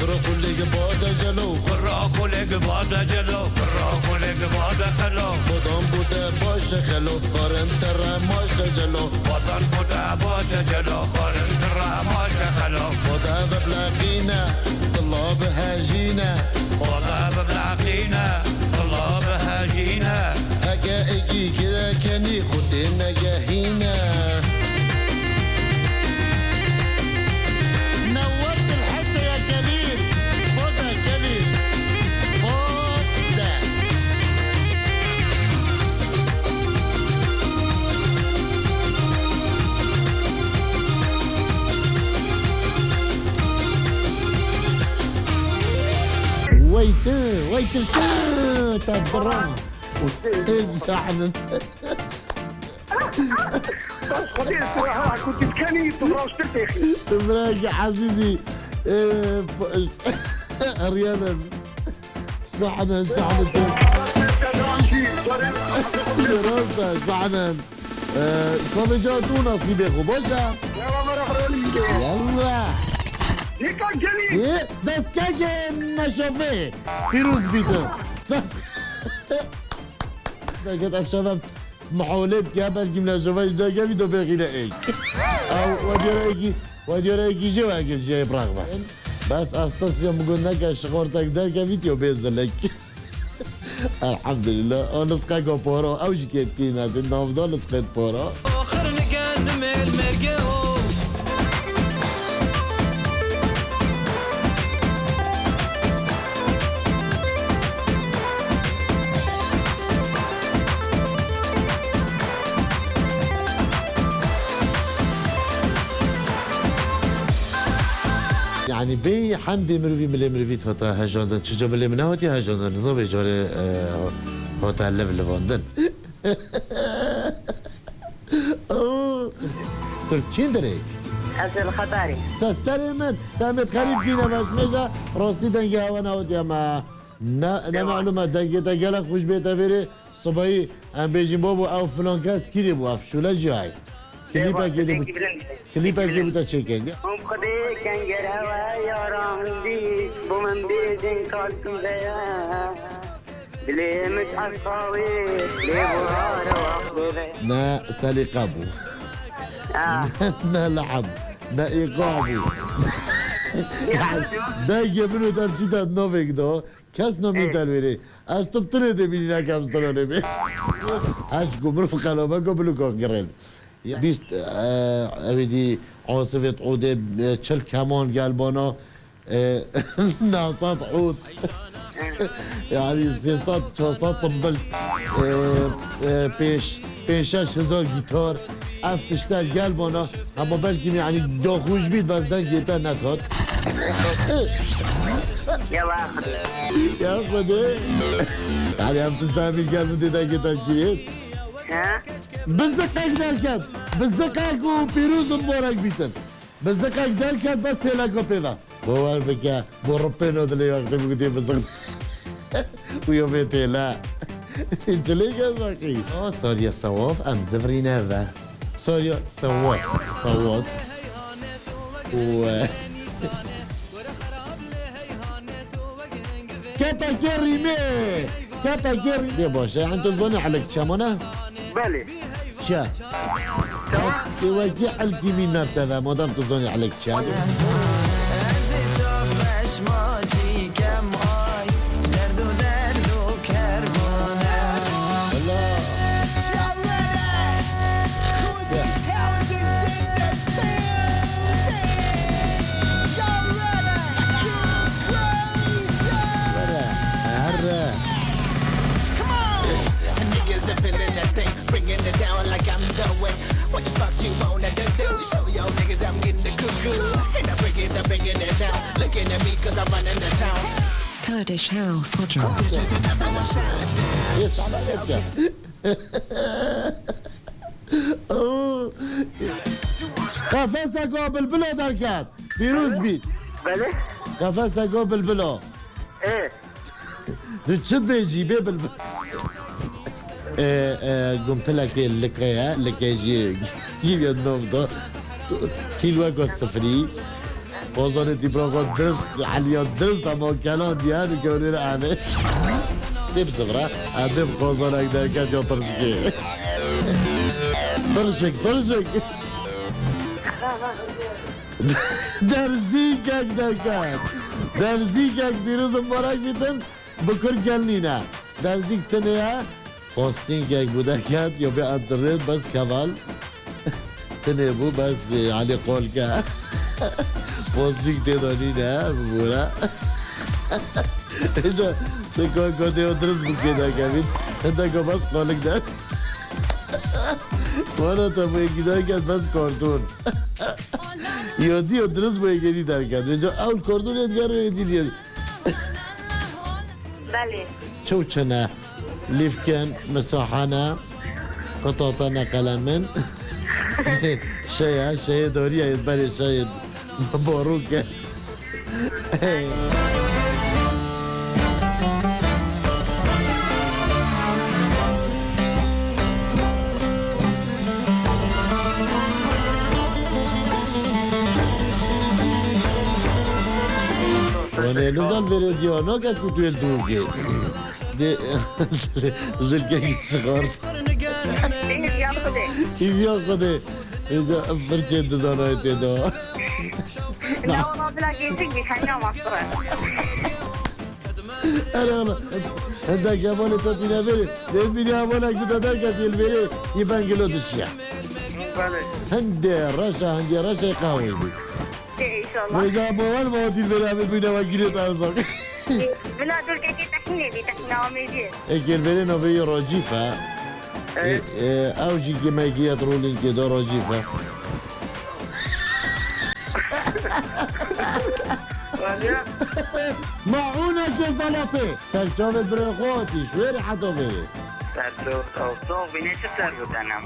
خرقولك بعد جلو خرقولك بعد جلو خرقولك بعد خلو بدن بوده باش خلو خارن تر ماش جلو وطن بوده باش جلو خارن تر ماش خلو بوده ببلاقينا طلاب هاجينا بوده ببلاقينا طلاب هاجينا هكا اجي كرا كني خدنا جاهينا نورت الحته يا كليل خدها كليل خدها ويت تبرم شحن خذي الصراحة كنت تكاني تبراوش ترتاحي براك عزيزي ريانا شحن راسا شحن صافي جاتونا في بيخو بوجا يلا هيك جليل ايه بس كاجي نشوفه فيروز بيتر ده قد شباب محاولات قبل جمله جواز ده قبل دو باقي لايك او ودي رايكي جواز جاي برغبه بس اساس يوم قلنا كشغورتك ده كفيديو بينزل لك الحمد لله انا سقاكو بورو او جيت كينا نفضل سقيت بورو اخر نقدم المرقه يعني بي حمدي مروي مروي هتا هجاندن چجا ملي منه هاتی هجاندن نو بجاره هتا لب لواندن ترکین داره حسن الخطاري سسري من دامت خريب فينا بس ميجا روستي دنجي هوانا هوتي اما نا معلومة دنجي تنجلك خوش بيتا فيري صباحي ام بيجين بابو او فلان كاس كيري بو اف شولا جاي كليبا كيلي بوتا تشيكينج هم خدي كان جروا يا راندي بومن بيجين كالكم زيا دلي مش أصحابي لي بوهار وأخذي نا سالقابو نا لعب نا إيقابو دا يبنو ترجيدا نوفيك دو كاس نومي تلويري استبتني دي بينا كام ستروني بي هاش قمرو فقالو ما قبلو كونغرين بیست اویدی عاصفه عوده 40 کمان قلبانا ناصات عود يعني 300 400 طبل پیشش هزار گیتار افتشتر قلبانا اما بلکه يعني داخوش بید بس دن گیتر نتاد يلا أخذ يا خده يعني هم تستهمی قلبون دیدن گیتر گیرید ها بزقك دركت بزقك وبيروز مبارك بيتن بزقك دركت بس تلاقوا بيضا بوار بك بوربينو دلي وقت بقولي بزق ويوم تلا انت ليه قصدك سوريا صواف ام زفرينا ذا سوريا صواف و كاتا كريمي كاتا كريمي دي باشا انتو تظنوا عليك شامونا بالي شا توجه الكيمين نرتفع ما دام تظني عليك شا What the fuck you wanna do? Show your niggas I'm getting the cuckoo. And I'm bringing it down. Looking at me cause I'm running the town. Kurdish house, Hodger. قفزك بالبلو دركات فيروز بيت بالي قفزك بالبلو ايه تشد يجيبه بالبلو قمت لك لك يجي النوم ده كيلو صفري وصلت براغو درست عليا درست اما كلام ديان وكوني انا دي بصغرة ادم قوزانك دركات يا طرشكي طرشك درزيكك دركات درزيكك ديروز مبارك بيتن بكر قلنينا درزيك تنيا پوستینگ بودکت یا به انترنت بس کمال تنبو بس علي قول که پوستینگ تدانی نه بورا اینجا سکون کده و درست بکنه کمید اینجا که بس قولک ده وانا تا بایگی درکت بس کارتون یادی و درست بایگی درکت اینجا اول کارتون یادگر رو یادی لیاد بله چوچنه ليفكن مساحنا قطعتنا قلمن شيء دورية يتبري شيء باروكة وانا نزل فيديو كا كنتو يلدوكي دي زلكي صغار كيف ياخذ اذا فرجت دونايت دو لا والله بلا جيتك بيخلينا مصر انا هذا جابوني تاتينا فيري لبني ابونك بدك الفيري يبان كيلو دشيا هندي رشا قهوي ان شاء الله وإذا أبوان ما ودي الفيري بينا وكيلو تازق بلا دول كي تحكيني بتحكينا وميدي اكل فيري نوبي روجيفا او جي كما يجي ترولين كده روجيفا معونة كفلطي تشوف بريخوتي شويري حطو فيه صوف بيني شو سرقت انا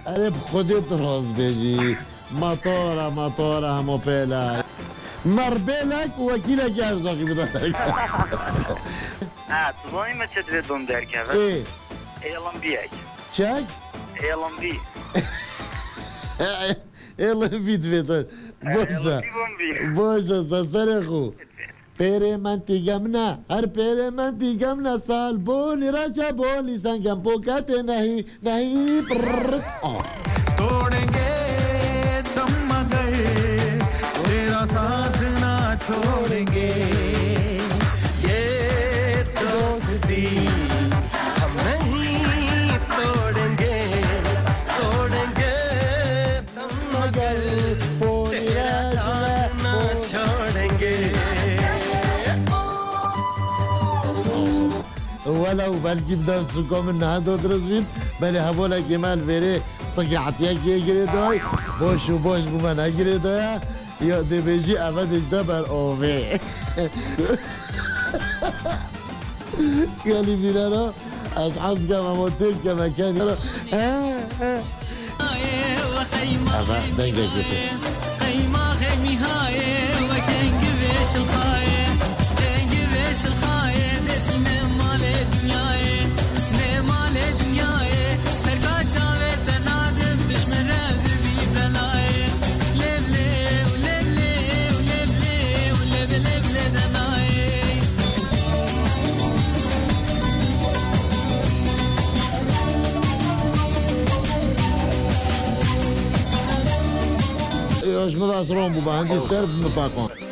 أنا بخدت راس بيجي مطارة همو بيلا مربلك وكيلك يرزاقي بدك تظني ما تدري درك ايه يلا نبيعك شاك يلا نبيع يلا بيت بوشا سسرخو پere manti gamna har pere manti gamna sal boli raja boli sangam pokate nahi तोड़ेंगे दम मगर तेरा साथ ना छोड़ेंगे ये दोस्ती हम नहीं तोड़ेंगे दम मगर तेरा साथ ना छोड़ेंगे ولو بلكي بدرسكم ان هذا درسين بل هبولا كمال فيري طقعت يجري دوي بوش بمن اجري دوي يا دي بيجي ابد اجدبر اوفي قال لي فينا اصحاب كما موتيل كما كان ابا دنجا كده خيمة خيمي هاي وكان قبيش الخاية كان قبيش الخاية دتنا مال دنياي مال دنياي تركا جاوي تنادم تشمر بي بلاي لب دناي Još me vas rombu, ba, handi serb me pakon.